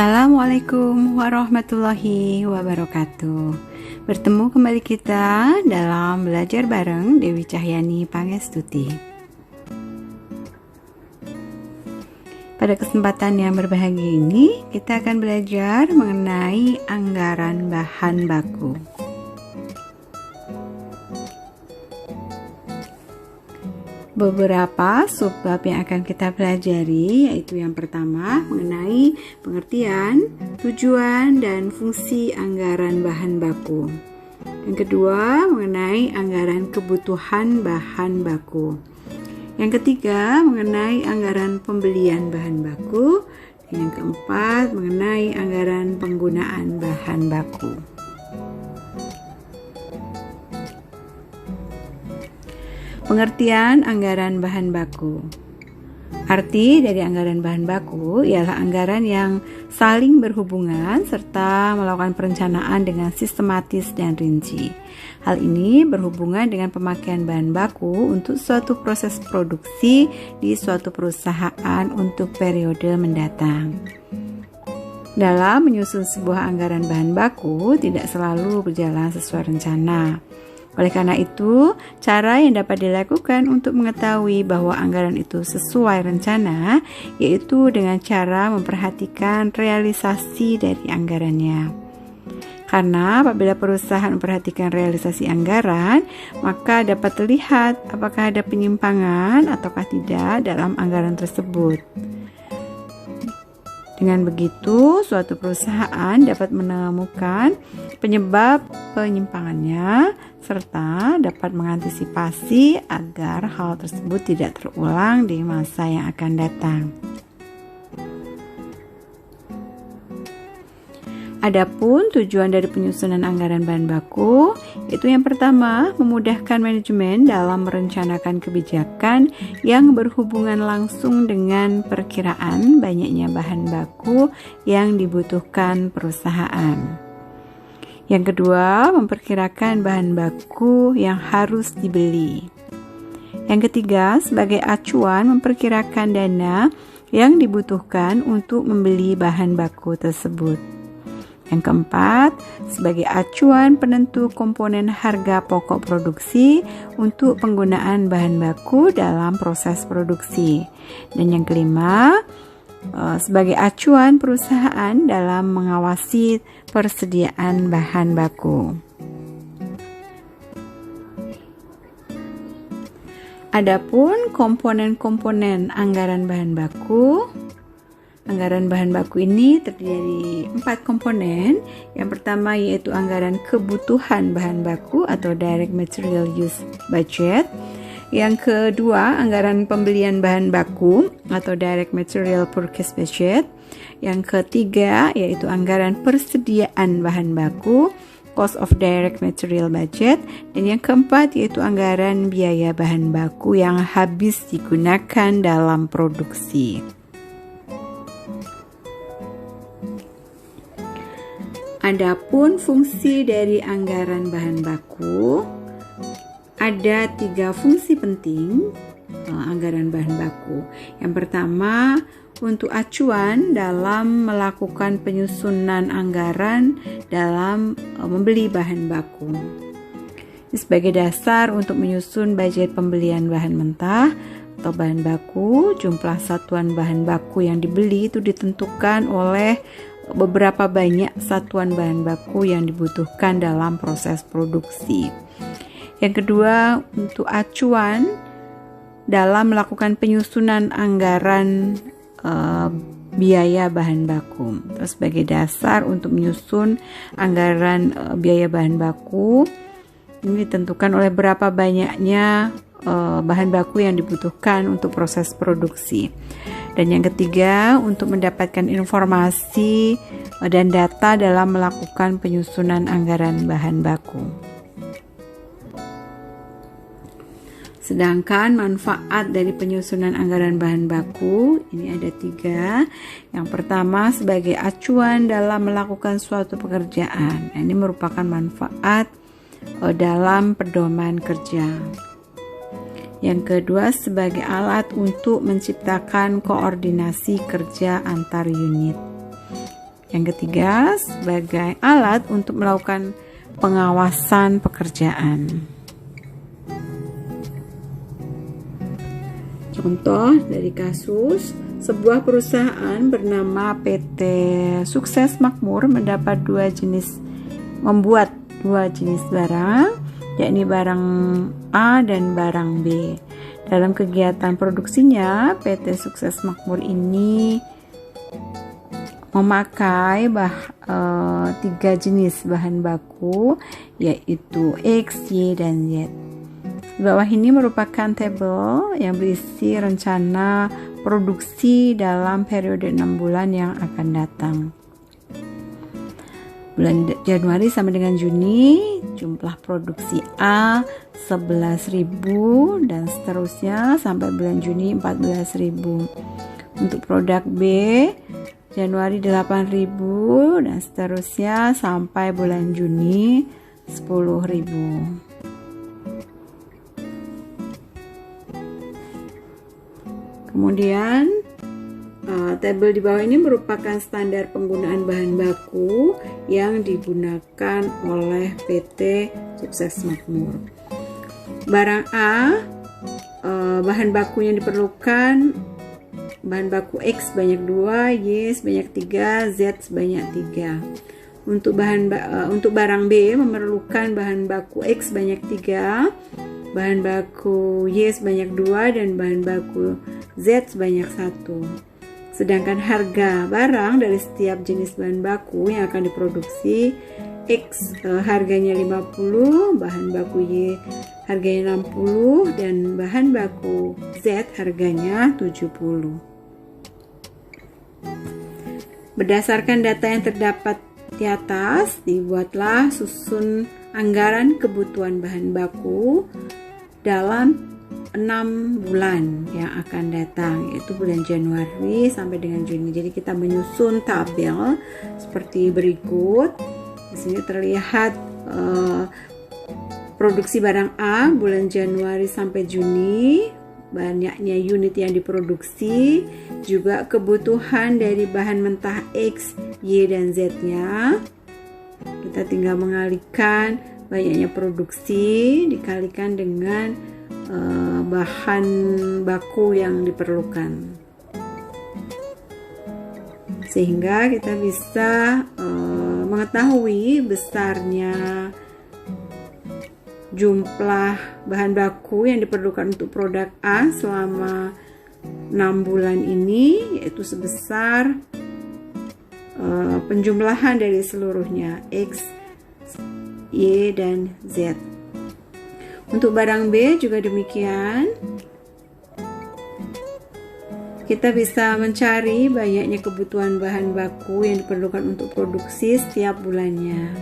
Assalamualaikum warahmatullahi wabarakatuh. Bertemu kembali kita dalam belajar bareng Dewi Cahyani Pangestuti. Pada kesempatan yang berbahagia ini, kita akan belajar mengenai anggaran bahan baku. Beberapa subbab yang akan kita pelajari, yaitu yang pertama mengenai pengertian, tujuan, dan fungsi anggaran bahan baku. Yang kedua mengenai anggaran kebutuhan bahan baku. Yang ketiga mengenai anggaran pembelian bahan baku. Dan yang keempat mengenai anggaran penggunaan bahan baku. Pengertian anggaran bahan baku. Arti dari anggaran bahan baku ialah anggaran yang saling berhubungan serta melakukan perencanaan dengan sistematis dan rinci. Hal ini berhubungan dengan pemakaian bahan baku untuk suatu proses produksi di suatu perusahaan untuk periode mendatang. Dalam menyusun sebuah anggaran bahan baku tidak selalu berjalan sesuai rencana. Oleh karena itu, cara yang dapat dilakukan untuk mengetahui bahwa anggaran itu sesuai rencana, yaitu dengan cara memperhatikan realisasi dari anggarannya. Karena apabila perusahaan memperhatikan realisasi anggaran, maka dapat terlihat apakah ada penyimpangan ataukah tidak dalam anggaran tersebut. Dengan begitu, suatu perusahaan dapat menemukan penyebab penyimpangannya serta dapat mengantisipasi agar hal tersebut tidak terulang di masa yang akan datang. Adapun tujuan dari penyusunan anggaran bahan baku, itu yang pertama, memudahkan manajemen dalam merencanakan kebijakan yang berhubungan langsung dengan perkiraan banyaknya bahan baku yang dibutuhkan perusahaan. Yang kedua, memperkirakan bahan baku yang harus dibeli. Yang ketiga, sebagai acuan memperkirakan dana yang dibutuhkan untuk membeli bahan baku tersebut. Yang keempat, sebagai acuan penentu komponen harga pokok produksi untuk penggunaan bahan baku dalam proses produksi. Dan yang kelima, sebagai acuan perusahaan dalam mengawasi persediaan bahan baku. Adapun komponen-komponen anggaran bahan baku. Anggaran bahan baku ini terdiri dari 4 komponen. Yang pertama yaitu anggaran kebutuhan bahan baku atau Direct Material Use Budget. Yang kedua, anggaran pembelian bahan baku atau Direct Material Purchase Budget. Yang ketiga yaitu anggaran persediaan bahan baku, Cost of Direct Material Budget. Dan yang keempat yaitu anggaran biaya bahan baku yang habis digunakan dalam produksi. Adapun fungsi dari anggaran bahan baku, ada 3 fungsi penting anggaran bahan baku. Yang pertama, untuk acuan dalam melakukan penyusunan anggaran dalam membeli bahan baku. Sebagai dasar untuk menyusun budget pembelian bahan mentah atau bahan baku, jumlah satuan bahan baku yang dibeli itu ditentukan oleh beberapa banyak satuan bahan baku yang dibutuhkan dalam proses produksi. Yang kedua, untuk acuan dalam melakukan penyusunan anggaran biaya bahan baku. Terus sebagai dasar untuk menyusun anggaran biaya bahan baku, ini ditentukan oleh berapa banyaknya bahan baku yang dibutuhkan untuk proses produksi. Dan yang ketiga, untuk mendapatkan informasi dan data dalam melakukan penyusunan anggaran bahan baku. Sedangkan manfaat dari penyusunan anggaran bahan baku ini ada 3. Yang pertama, sebagai acuan dalam melakukan suatu pekerjaan. Ini merupakan manfaat dalam pedoman kerja. Yang kedua, sebagai alat untuk menciptakan koordinasi kerja antar unit. Yang ketiga, sebagai alat untuk melakukan pengawasan pekerjaan. Contoh dari kasus, sebuah perusahaan bernama PT Sukses Makmur membuat dua jenis barang, yakni barang A dan barang B. Dalam kegiatan produksinya, PT Sukses Makmur ini memakai 3 jenis bahan baku, yaitu X, Y, dan Z. Di bawah ini merupakan tabel yang berisi rencana produksi dalam periode 6 bulan yang akan datang. Bulan Januari sampai dengan Juni, jumlah produksi A 11.000 dan seterusnya sampai bulan Juni 14.000. Untuk produk B, Januari 8.000 dan seterusnya sampai bulan Juni 10.000. Kemudian tabel di bawah ini merupakan standar penggunaan bahan baku yang digunakan oleh PT Sukses Makmur. Barang A, bahan baku yang diperlukan, bahan baku X sebanyak 2, Y sebanyak 3, Z sebanyak 3. Untuk barang B memerlukan bahan baku X sebanyak 3, bahan baku Y sebanyak 2, dan bahan baku Z sebanyak 1. Sedangkan harga barang dari setiap jenis bahan baku yang akan diproduksi, X harganya 50, bahan baku Y harganya 60, dan bahan baku Z harganya 70. Berdasarkan data yang terdapat di atas, dibuatlah susun anggaran kebutuhan bahan baku dalam 6 bulan yang akan datang, yaitu bulan Januari sampai dengan Juni. Jadi kita menyusun tabel seperti berikut. Di sini terlihat produksi barang A bulan Januari sampai Juni, banyaknya unit yang diproduksi, juga kebutuhan dari bahan mentah X, Y, dan Z-nya. Kita tinggal mengalihkan banyaknya produksi dikalikan dengan bahan baku yang diperlukan, sehingga kita bisa mengetahui besarnya jumlah bahan baku yang diperlukan untuk produk A selama 6 bulan ini, yaitu sebesar penjumlahan dari seluruhnya X, Y, dan Z. Untuk barang B juga demikian. Kita bisa mencari banyaknya kebutuhan bahan baku yang diperlukan untuk produksi setiap bulannya.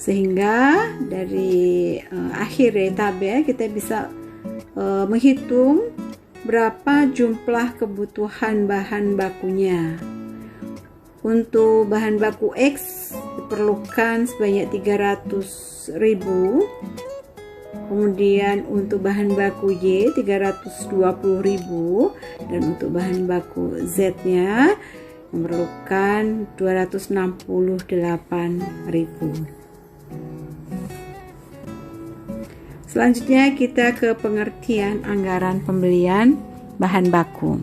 Sehingga dari akhir tabel kita bisa menghitung berapa jumlah kebutuhan bahan bakunya. Untuk bahan baku X diperlukan sebanyak 300.000. Kemudian untuk bahan baku Y 320.000, dan untuk bahan baku Z-nya memerlukan 268.000. Selanjutnya kita ke pengertian anggaran pembelian bahan baku.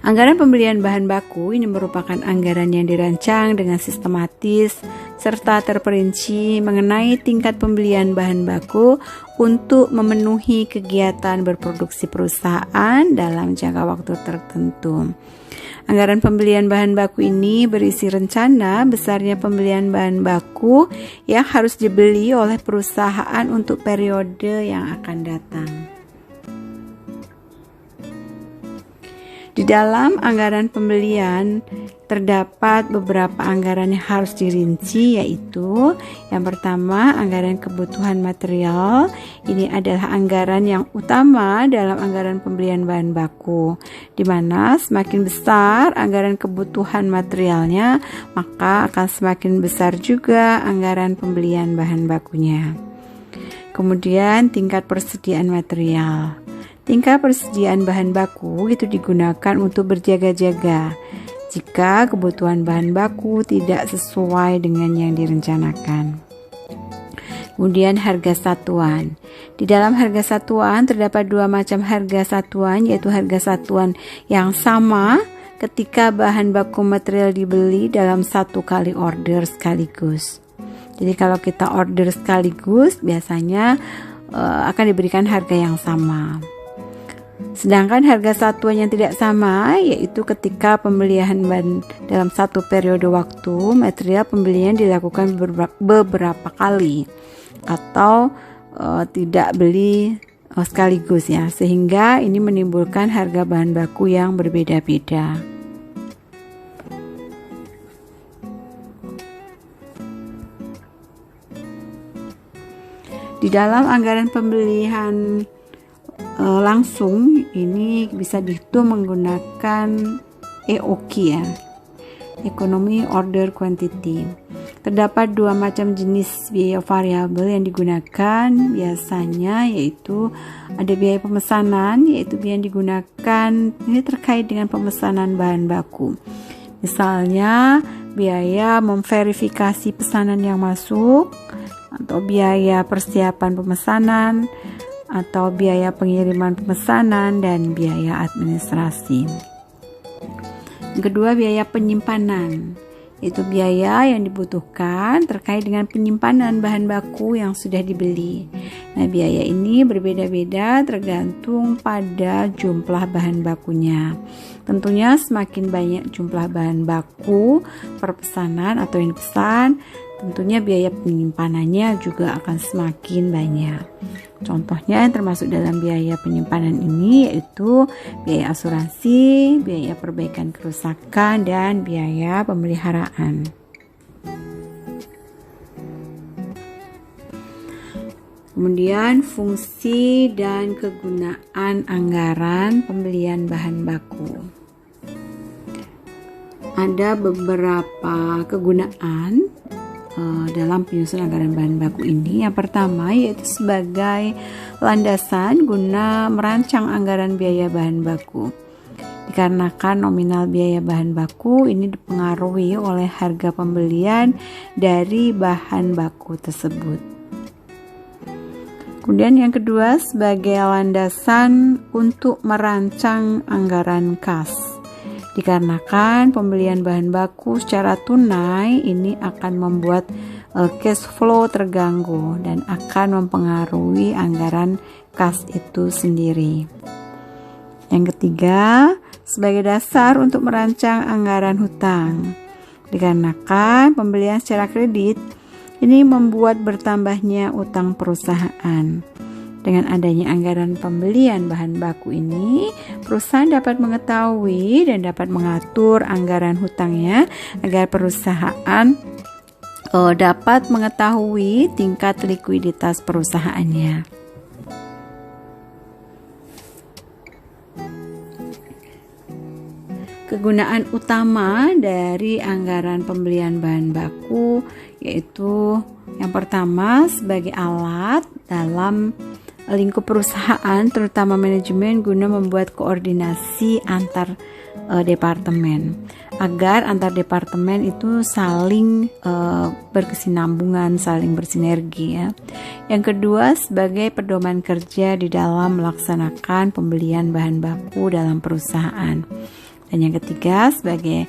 Anggaran pembelian bahan baku ini merupakan anggaran yang dirancang dengan sistematis serta terperinci mengenai tingkat pembelian bahan baku untuk memenuhi kegiatan berproduksi perusahaan dalam jangka waktu tertentu. Anggaran pembelian bahan baku ini berisi rencana besarnya pembelian bahan baku yang harus dibeli oleh perusahaan untuk periode yang akan datang. Di dalam anggaran pembelian terdapat beberapa anggaran yang harus dirinci, yaitu yang pertama anggaran kebutuhan material. Ini adalah anggaran yang utama dalam anggaran pembelian bahan baku, di mana semakin besar anggaran kebutuhan materialnya, maka akan semakin besar juga anggaran pembelian bahan bakunya. Kemudian tingkat persediaan material. Tingkat persediaan bahan baku itu digunakan untuk berjaga-jaga jika kebutuhan bahan baku tidak sesuai dengan yang direncanakan. Kemudian harga satuan. Di dalam harga satuan terdapat dua macam harga satuan, yaitu harga satuan yang sama ketika bahan baku material dibeli dalam satu kali order sekaligus. Jadi kalau kita order sekaligus biasanya akan diberikan harga yang sama. Sedangkan harga satuan yang tidak sama yaitu ketika pembelian dalam satu periode waktu, material pembelian dilakukan beberapa kali atau tidak beli sekaligus ya, sehingga ini menimbulkan harga bahan baku yang berbeda-beda. Di dalam anggaran pembelian langsung ini bisa dihitung menggunakan EOQ ya, Economy Order Quantity. Terdapat dua macam jenis biaya variabel yang digunakan biasanya, yaitu ada biaya pemesanan, yaitu biaya yang digunakan ini terkait dengan pemesanan bahan baku. Misalnya biaya memverifikasi pesanan yang masuk, atau biaya persiapan pemesanan, atau biaya pengiriman pemesanan, dan biaya administrasi. Yang kedua, biaya penyimpanan, yaitu biaya yang dibutuhkan terkait dengan penyimpanan bahan baku yang sudah dibeli. Nah, biaya ini berbeda-beda tergantung pada jumlah bahan bakunya. Tentunya semakin banyak jumlah bahan baku per pesanan atau yang dipesan, tentunya biaya penyimpanannya juga akan semakin banyak. Contohnya yang termasuk dalam biaya penyimpanan ini yaitu biaya asuransi, biaya perbaikan kerusakan, dan biaya pemeliharaan. Kemudian fungsi dan kegunaan anggaran pembelian bahan baku. Ada beberapa kegunaan dalam penyusunan anggaran bahan baku ini. Yang pertama yaitu sebagai landasan guna merancang anggaran biaya bahan baku. Dikarenakan nominal biaya bahan baku ini dipengaruhi oleh harga pembelian dari bahan baku tersebut. Kemudian yang kedua sebagai landasan untuk merancang anggaran kas. Dikarenakan pembelian bahan baku secara tunai ini akan membuat cash flow terganggu dan akan mempengaruhi anggaran kas itu sendiri. Yang ketiga, sebagai dasar untuk merancang anggaran hutang. Dikarenakan pembelian secara kredit ini membuat bertambahnya utang perusahaan. Dengan adanya anggaran pembelian bahan baku ini, perusahaan dapat mengetahui dan dapat mengatur anggaran hutangnya agar perusahaan dapat mengetahui tingkat likuiditas perusahaannya. Kegunaan utama dari anggaran pembelian bahan baku yaitu yang pertama sebagai alat dalam lingkup perusahaan, terutama manajemen, guna membuat koordinasi antar departemen agar antar departemen itu saling berkesinambungan, saling bersinergi ya. Yang kedua sebagai pedoman kerja di dalam melaksanakan pembelian bahan baku dalam perusahaan. Dan yang ketiga sebagai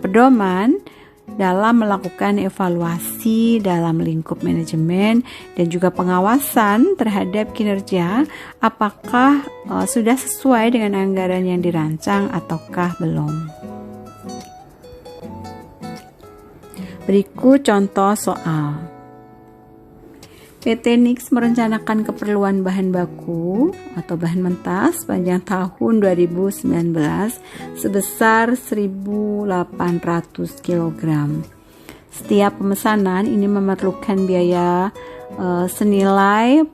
pedoman dalam melakukan evaluasi dalam lingkup manajemen dan juga pengawasan terhadap kinerja apakah sudah sesuai dengan anggaran yang dirancang ataukah belum. Berikut contoh soal. PT Nix merencanakan keperluan bahan baku atau bahan mentah sepanjang tahun 2019 sebesar 1.800 kg. Setiap pemesanan ini memerlukan biaya senilai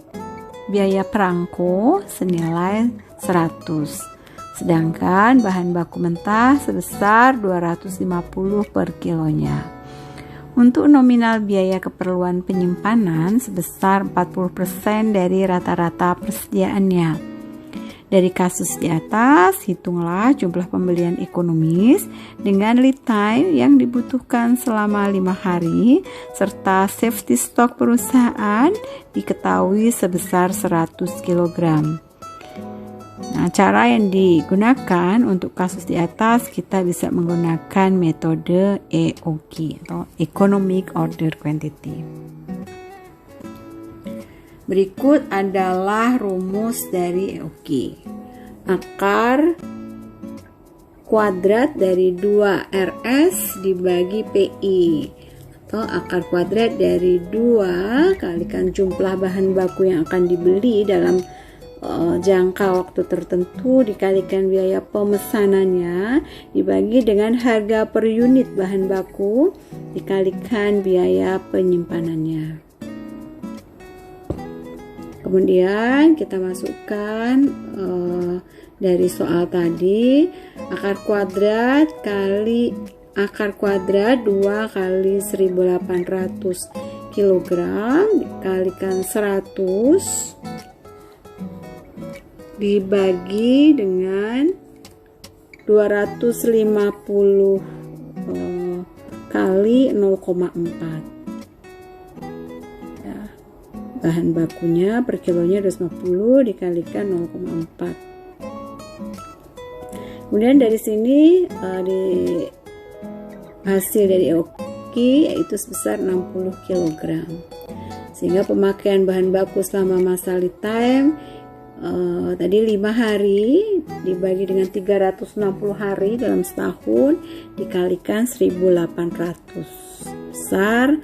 biaya perangko senilai 100. Sedangkan bahan baku mentah sebesar 250 per kilonya. Untuk nominal biaya keperluan penyimpanan sebesar 40% dari rata-rata persediaannya. Dari kasus di atas, hitunglah jumlah pembelian ekonomis dengan lead time yang dibutuhkan selama 5 hari serta safety stock perusahaan diketahui sebesar 100 kg. Nah, cara yang digunakan untuk kasus di atas, kita bisa menggunakan metode EOQ atau Economic Order Quantity. Berikut adalah rumus dari EOQ. Akar kuadrat dari 2RS dibagi PI, atau akar kuadrat dari 2 kalikan jumlah bahan baku yang akan dibeli dalam jangka waktu tertentu dikalikan biaya pemesanannya dibagi dengan harga per unit bahan baku dikalikan biaya penyimpanannya. Kemudian kita masukkan dari soal tadi, akar kuadrat kali akar kuadrat 2 kali 1800 kg dikalikan 100 dibagi dengan 250 kali 0,4. Ya, bahan bakunya per kilonya 250 dikalikan 0,4. Kemudian dari sini di hasil dari EOQ yaitu sebesar 60 kg. Sehingga pemakaian bahan baku selama masa lead time tadi 5 hari dibagi dengan 360 hari dalam setahun dikalikan 1800 besar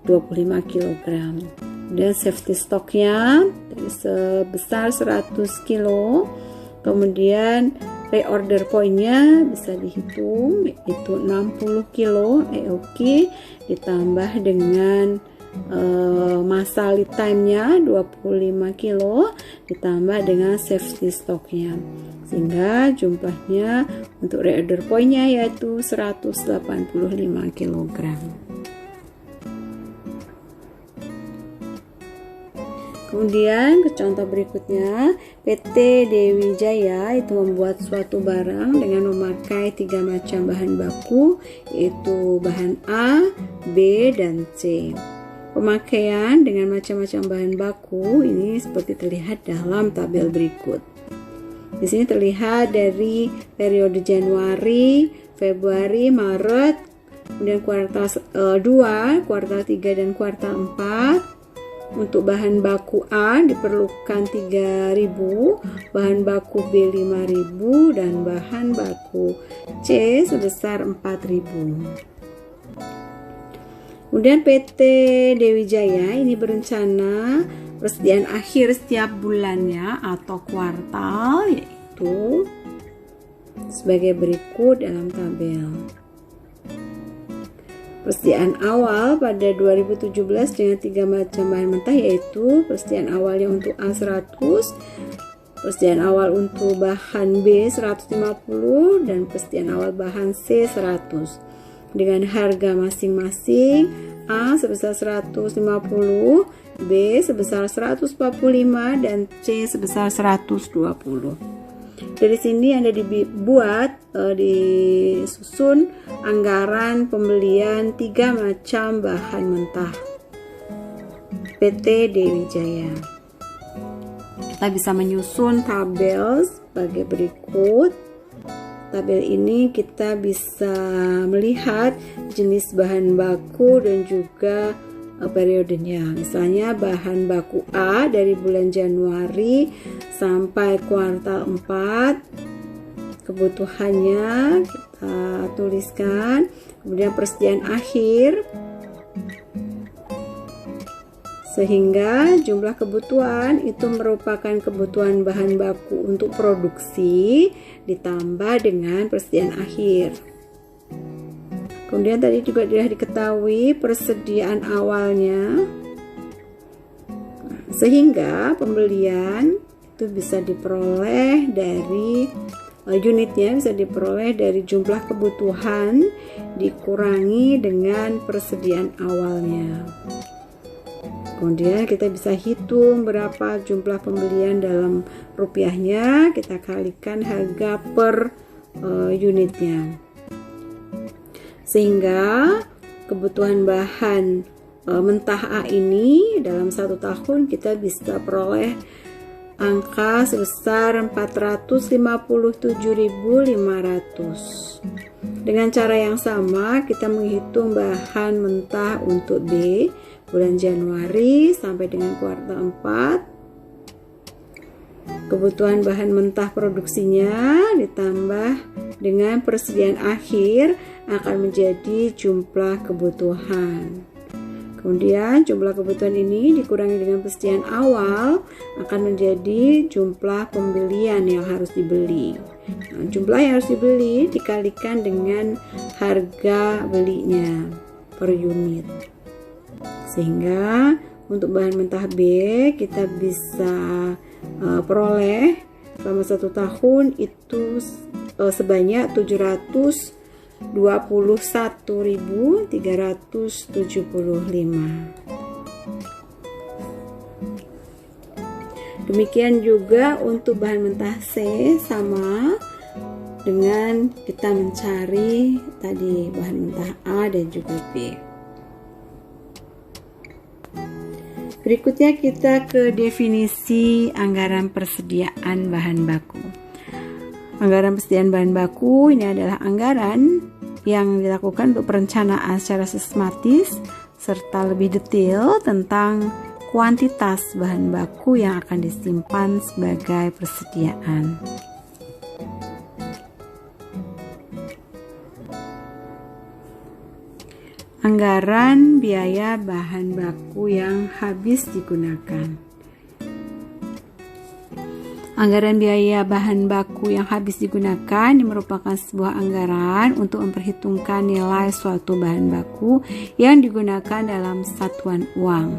25 kg. Dan safety stoknya sebesar 100 kg. Kemudian reorder pointnya bisa dihitung yaitu 60 kg EOQ ditambah dengan masa lead time-nya 25 kg ditambah dengan safety stock-nya, sehingga jumlahnya untuk reorder point-nya yaitu 185 kg. Kemudian ke contoh berikutnya, PT Dewi Jaya itu membuat suatu barang dengan memakai 3 macam bahan baku, yaitu bahan A, B, dan C. Pemakaian dengan macam-macam bahan baku ini seperti terlihat dalam tabel berikut. Di sini terlihat dari periode Januari, Februari, Maret, kemudian kuartal 2, kuartal 3 dan kuartal 4. Untuk bahan baku A diperlukan 3.000, bahan baku B 5.000 dan bahan baku C sebesar 4.000. Kemudian PT Dewi Jaya ini berencana persediaan akhir setiap bulannya atau kuartal yaitu sebagai berikut dalam tabel. Persediaan awal pada 2017 dengan 3 macam bahan mentah yaitu persediaan awalnya untuk A 100, persediaan awal untuk bahan B 150 dan persediaan awal bahan C 100. Dengan harga masing-masing, A sebesar 150, B sebesar 145 dan C sebesar 120. Dari sini Anda dibuat disusun anggaran pembelian 3 macam bahan mentah PT Dewi Jaya. Kita bisa menyusun tabel sebagai berikut. Tabel ini kita bisa melihat jenis bahan baku dan juga periodenya. Misalnya bahan baku A dari bulan Januari sampai kuartal 4, kebutuhannya kita tuliskan. Kemudian persediaan akhir, sehingga jumlah kebutuhan itu merupakan kebutuhan bahan baku untuk produksi ditambah dengan persediaan akhir. Kemudian tadi juga sudah diketahui persediaan awalnya, sehingga pembelian itu bisa diperoleh dari unitnya bisa diperoleh dari jumlah kebutuhan dikurangi dengan persediaan awalnya. Kemudian kita bisa hitung berapa jumlah pembelian dalam rupiahnya, kita kalikan harga per unitnya. Sehingga kebutuhan bahan mentah A ini dalam 1 tahun kita bisa peroleh angka sebesar 457.500. Dengan cara yang sama kita menghitung bahan mentah untuk B bulan Januari sampai dengan kuartal 4. Kebutuhan bahan mentah produksinya ditambah dengan persediaan akhir akan menjadi jumlah kebutuhan. Kemudian jumlah kebutuhan ini dikurangi dengan persediaan awal akan menjadi jumlah pembelian yang harus dibeli. Nah, jumlah yang harus dibeli dikalikan dengan harga belinya per unit. Sehingga untuk bahan mentah B kita bisa peroleh selama 1 tahun itu sebanyak 721.375. Demikian juga untuk bahan mentah C, sama dengan kita mencari tadi bahan mentah A dan juga B. Berikutnya kita ke definisi anggaran persediaan bahan baku. Anggaran persediaan bahan baku ini adalah anggaran yang dilakukan untuk perencanaan secara sistematis serta lebih detail tentang kuantitas bahan baku yang akan disimpan sebagai persediaan. Anggaran biaya bahan baku yang habis digunakan. Anggaran biaya bahan baku yang habis digunakan ini merupakan sebuah anggaran untuk memperhitungkan nilai suatu bahan baku yang digunakan dalam satuan uang.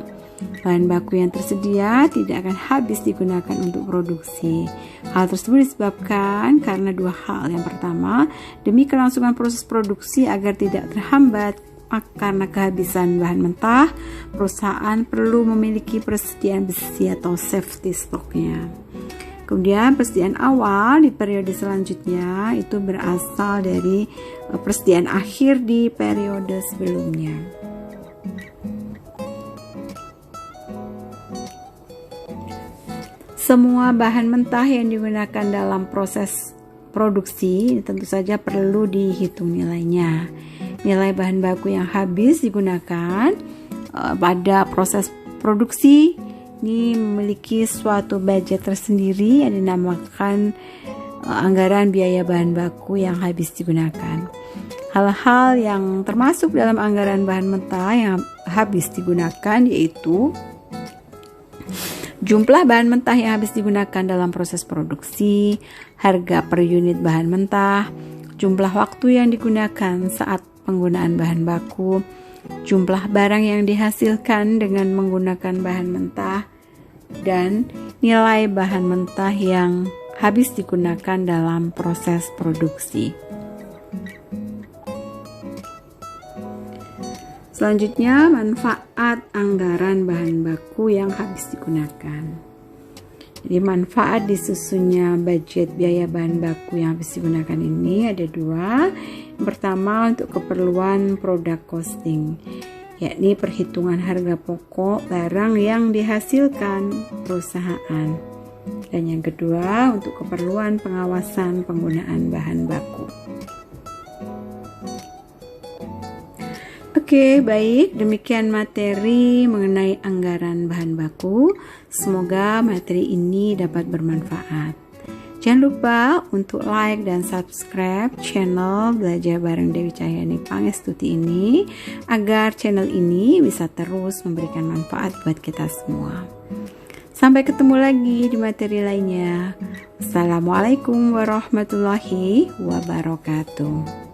Bahan baku yang tersedia tidak akan habis digunakan untuk produksi. Hal tersebut disebabkan karena 2 hal. Yang pertama, demi kelangsungan proses produksi agar tidak terhambat karena kehabisan bahan mentah, perusahaan perlu memiliki persediaan besi atau safety stocknya. Kemudian persediaan awal di periode selanjutnya itu berasal dari persediaan akhir di periode sebelumnya. Semua bahan mentah yang digunakan dalam proses produksi tentu saja perlu dihitung nilainya. Nilai bahan baku yang habis digunakan pada proses produksi ini memiliki suatu budget tersendiri yang dinamakan anggaran biaya bahan baku yang habis digunakan. Hal-hal yang termasuk dalam anggaran bahan mentah yang habis digunakan yaitu jumlah bahan mentah yang habis digunakan dalam proses produksi, harga per unit bahan mentah, jumlah waktu yang digunakan saat penggunaan bahan baku, jumlah barang yang dihasilkan dengan menggunakan bahan mentah, dan nilai bahan mentah yang habis digunakan dalam proses produksi. Selanjutnya, manfaat anggaran bahan baku yang habis digunakan. Jadi manfaat disusunnya budget biaya bahan baku yang habis digunakan ini ada 2. Yang pertama untuk keperluan product costing, yakni perhitungan harga pokok barang yang dihasilkan perusahaan. Dan yang kedua untuk keperluan pengawasan penggunaan bahan baku. Oke, baik, demikian materi mengenai anggaran bahan baku. Semoga materi ini dapat bermanfaat. Jangan lupa untuk like dan subscribe channel Belajar Bareng Dewi Cahyani Pangestuti ini agar channel ini bisa terus memberikan manfaat buat kita semua. Sampai ketemu lagi di materi lainnya. Assalamualaikum warahmatullahi wabarakatuh.